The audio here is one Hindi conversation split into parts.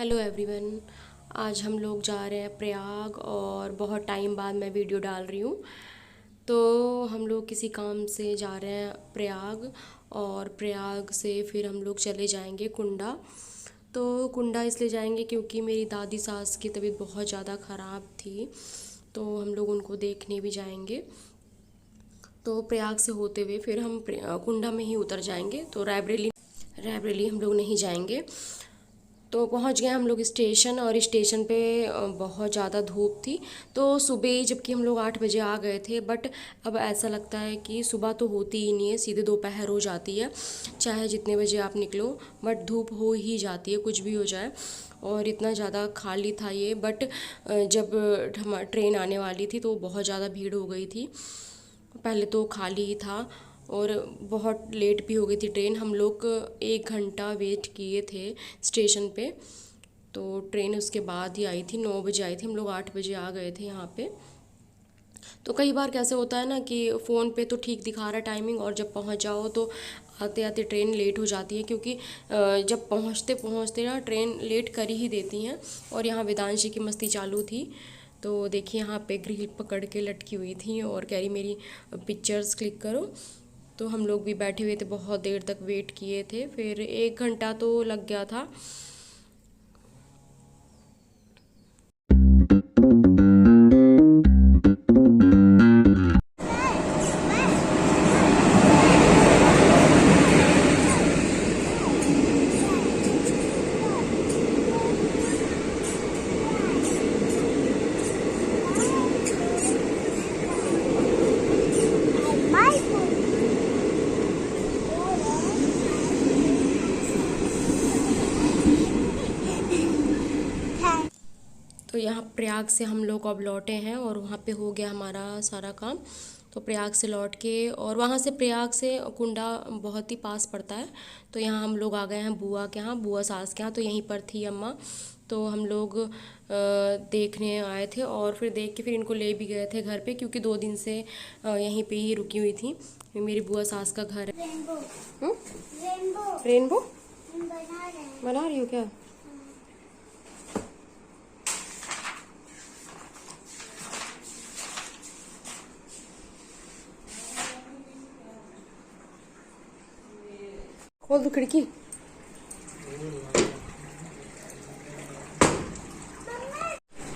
Hello everyone. आज हम लोग जा रहे हैं प्रयाग और बहुत टाइम बाद मैं वीडियो डाल रही हूँ। तो हम लोग किसी काम से जा रहे हैं प्रयाग और प्रयाग से फिर हम लोग चले जाएंगे कुंडा। तो कुंडा इसलिए जाएंगे क्योंकि मेरी दादी सास की तबीयत बहुत ज़्यादा ख़राब थी, तो हम लोग उनको देखने भी जाएंगे। तो प्रयाग से होते हुए फिर हम कुंडा में ही उतर जाएंगे, तो रायबरेली रायबरेली हम लोग नहीं जाएंगे। तो पहुंच गए हम लोग स्टेशन, और स्टेशन पे बहुत ज़्यादा धूप थी। तो सुबह ही, जबकि हम लोग 8 बजे आ गए थे, बट अब ऐसा लगता है कि सुबह तो होती ही नहीं है, सीधे दोपहर हो जाती है। चाहे जितने बजे आप निकलो, बट धूप हो ही जाती है, कुछ भी हो जाए। और इतना ज़्यादा खाली था ये, बट जब ट्रेन आने वाली थी तो बहुत ज़्यादा भीड़ हो गई थी। पहले तो खाली ही था और बहुत लेट भी हो गई थी ट्रेन। हम लोग 1 घंटा वेट किए थे स्टेशन पे। तो ट्रेन उसके बाद ही आई थी, 9 बजे आई थी, हम लोग 8 बजे आ गए थे यहाँ पे। तो कई बार कैसे होता है ना कि फ़ोन पे तो ठीक दिखा रहा है टाइमिंग, और जब पहुँच जाओ तो आते आते ट्रेन लेट हो जाती है, क्योंकि जब पहुँचते पहुँचते ना ट्रेन लेट कर ही देती हैं। और यहाँ वेदांशी की मस्ती चालू थी। तो देखिए यहाँ पे ग्रिल पकड़ के लटकी हुई थी और कह रही मेरी पिक्चर्स क्लिक करो। तो हम लोग भी बैठे हुए थे, बहुत देर तक वेट किए थे, फिर 1 घंटा तो लग गया था। तो यहाँ प्रयाग से हम लोग अब लौटे हैं और वहाँ पे हो गया हमारा सारा काम। तो प्रयाग से लौट के, और वहाँ से प्रयाग से कुंडा बहुत ही पास पड़ता है। तो यहाँ हम लोग आ गए हैं बुआ के यहाँ, बुआ सास के यहाँ। तो यहीं पर थी अम्मा, तो हम लोग देखने आए थे, और फिर देख के फिर इनको ले भी गए थे घर पे, क्योंकि 2 दिन से यहीं पे ही रुकी हुई थी। मेरी बुआ सास का घर है। रेनबो बना रही हो क्या? खोल दो खिड़की।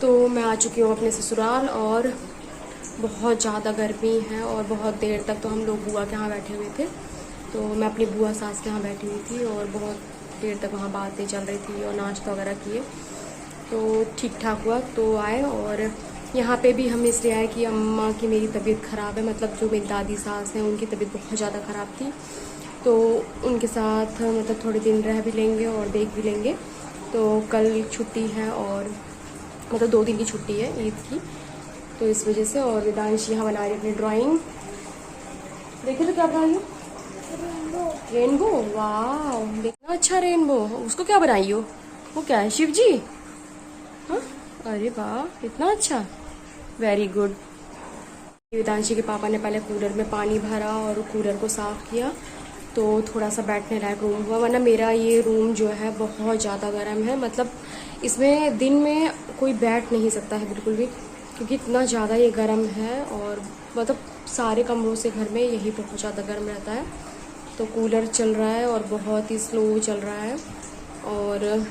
तो मैं आ चुकी हूँ अपने ससुराल, और बहुत ज़्यादा गर्मी है, और बहुत देर तक तो हम लोग बुआ के यहाँ बैठे हुए थे। तो मैं अपनी बुआ सास के यहाँ बैठी हुई थी, और बहुत देर तक वहाँ बातें चल रही थी और नाश्ता वगैरह किए। तो ठीक ठाक हुआ, तो आए। और यहाँ पे भी हम इसलिए आए कि अम्मा की मेरी तबीयत ख़राब है, मतलब जो मेरी दादी सास हैं उनकी तबीयत बहुत ज़्यादा ख़राब थी। तो उनके साथ मतलब थोड़े दिन रह भी लेंगे और देख भी लेंगे। तो कल छुट्टी है, और मतलब 2 दिन की छुट्टी है ईद की, तो इस वजह से। और वेदांश यहाँ बना रही है अपनी ड्राइंग। देखिए तो क्या बना रही हो? रेनबो। वाह, देखना अच्छा रेनबो। उसको क्या बनाई हो? वो क्या है, शिव जी? हाँ, अरे वाह, इतना अच्छा, वेरी गुड। वेदांशी के पापा ने पहले कूलर में पानी भरा और कूलर को साफ़ किया, तो थोड़ा सा बैठने लायक रूम हुआ। वरना मेरा ये रूम जो है बहुत ज़्यादा गर्म है, मतलब इसमें दिन में कोई बैठ नहीं सकता है बिल्कुल भी, क्योंकि इतना ज़्यादा ये गर्म है। और मतलब सारे कमरों से घर में यही बहुत ज़्यादा गर्म रहता है। तो कूलर चल रहा है और बहुत ही स्लो चल रहा है, और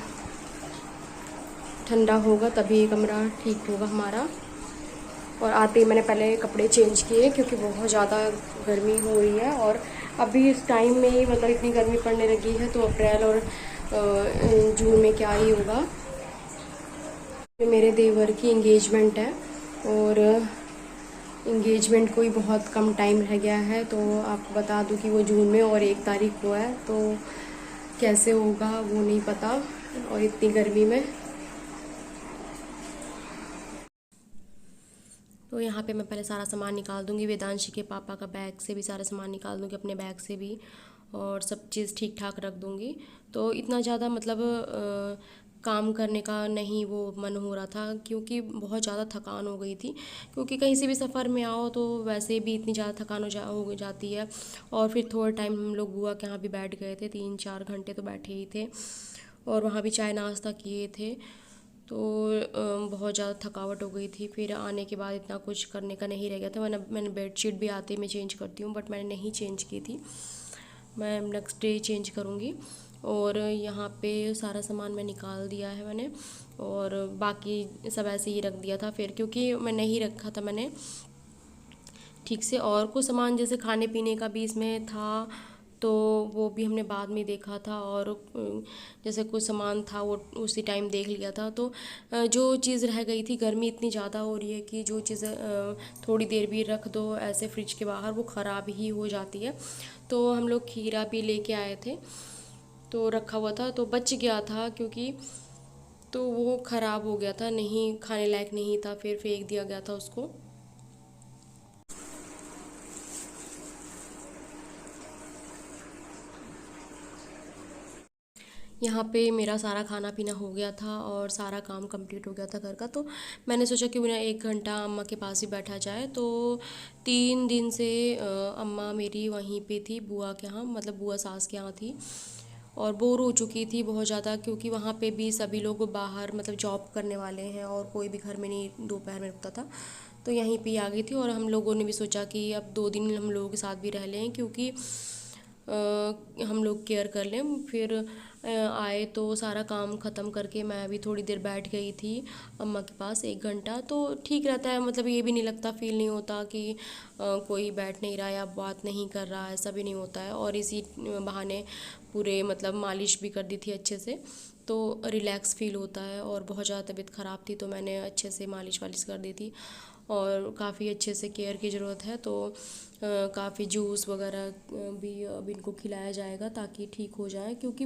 ठंडा होगा तभी ये कमरा ठीक होगा हमारा। और आते ही मैंने पहले कपड़े चेंज किए, क्योंकि बहुत ज़्यादा गर्मी हो रही है। और अभी इस टाइम में ही मतलब इतनी गर्मी पड़ने लगी है, तो अप्रैल और जून में क्या ही होगा। मेरे देवर की इंगेजमेंट है, और इंगेजमेंट को ही बहुत कम टाइम रह गया है। तो आपको बता दूं कि वो जून में, और 1 तारीख को है। तो कैसे होगा वो नहीं पता, और इतनी गर्मी में। तो यहाँ पे मैं पहले सारा सामान निकाल दूँगी, वेदांशी के पापा का बैग से भी सारा सामान निकाल दूँगी, अपने बैग से भी, और सब चीज़ ठीक ठाक रख दूँगी। तो इतना ज़्यादा मतलब काम करने का नहीं वो मन हो रहा था, क्योंकि बहुत ज़्यादा थकान हो गई थी। क्योंकि कहीं से भी सफ़र में आओ तो वैसे भी इतनी ज़्यादा थकान हो जाती है। और फिर थोड़ा टाइम हम लोग बुआ के यहाँ भी बैठ गए थे, 3-4 घंटे तो बैठे ही थे। और वहाँ भी चाय नाश्ता किए थे। तो बहुत ज़्यादा थकावट हो गई थी। फिर आने के बाद इतना कुछ करने का नहीं रह गया था। मैंने बेडशीट भी आते ही मैं चेंज करती हूँ, बट मैंने नहीं चेंज की थी। मैं नेक्स्ट डे चेंज करूँगी। और यहाँ पे सारा सामान मैं निकाल दिया है मैंने, और बाकी सब ऐसे ही रख दिया था फिर, क्योंकि मैं नहीं रखा था मैंने ठीक से। और कुछ सामान जैसे खाने पीने का भी इसमें था, तो वो भी हमने बाद में देखा था। और जैसे कुछ सामान था वो उसी टाइम देख लिया था। तो जो चीज़ रह गई थी, गर्मी इतनी ज़्यादा हो रही है कि जो चीज़ थोड़ी देर भी रख दो ऐसे फ्रिज के बाहर वो ख़राब ही हो जाती है। तो हम लोग खीरा भी लेके आए थे, तो रखा हुआ था तो बच गया था, क्योंकि तो वो ख़राब हो गया था, नहीं खाने लायक नहीं था, फिर फेंक दिया गया था उसको। यहाँ पे मेरा सारा खाना पीना हो गया था और सारा काम कंप्लीट हो गया था घर का। तो मैंने सोचा कि उन्हें 1 घंटा अम्मा के पास ही बैठा जाए। तो 3 दिन से अम्मा मेरी वहीं पे थी, बुआ के यहाँ, मतलब बुआ सास के यहाँ थी। और बोर हो चुकी थी बहुत ज़्यादा, क्योंकि वहाँ पे भी सभी लोग बाहर मतलब जॉब करने वाले हैं और कोई भी घर में नहीं दोपहर में रुकता था। तो यहीं पे आ गई थी, और हम लोगों ने भी सोचा कि अब 2 दिन हम लोगों के साथ भी रह लें, क्योंकि हम लोग केयर कर लें। फिर आए तो सारा काम ख़त्म करके मैं भी थोड़ी देर बैठ गई थी अम्मा के पास, 1 घंटा। तो ठीक रहता है, मतलब ये भी नहीं लगता, फील नहीं होता कि कोई बैठ नहीं रहा या बात नहीं कर रहा, ऐसा भी नहीं होता है। और इसी बहाने पूरे मतलब मालिश भी कर दी थी अच्छे से, तो रिलैक्स फील होता है। और बहुत ज़्यादा तबीयत ख़राब थी, तो मैंने अच्छे से मालिश वालिश कर दी थी। और काफ़ी अच्छे से केयर की ज़रूरत है, तो काफ़ी जूस वगैरह भी अब इनको खिलाया जाएगा ताकि ठीक हो जाए, क्योंकि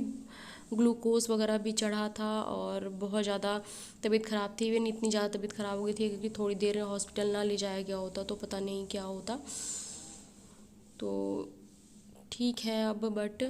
ग्लूकोज वगैरह भी चढ़ा था और बहुत ज़्यादा तबीयत ख़राब थी। इवन इतनी ज़्यादा तबीयत ख़राब हो गई थी क्योंकि थोड़ी देर हॉस्पिटल ना ले जाया गया होता तो पता नहीं क्या होता। तो ठीक है अब, बट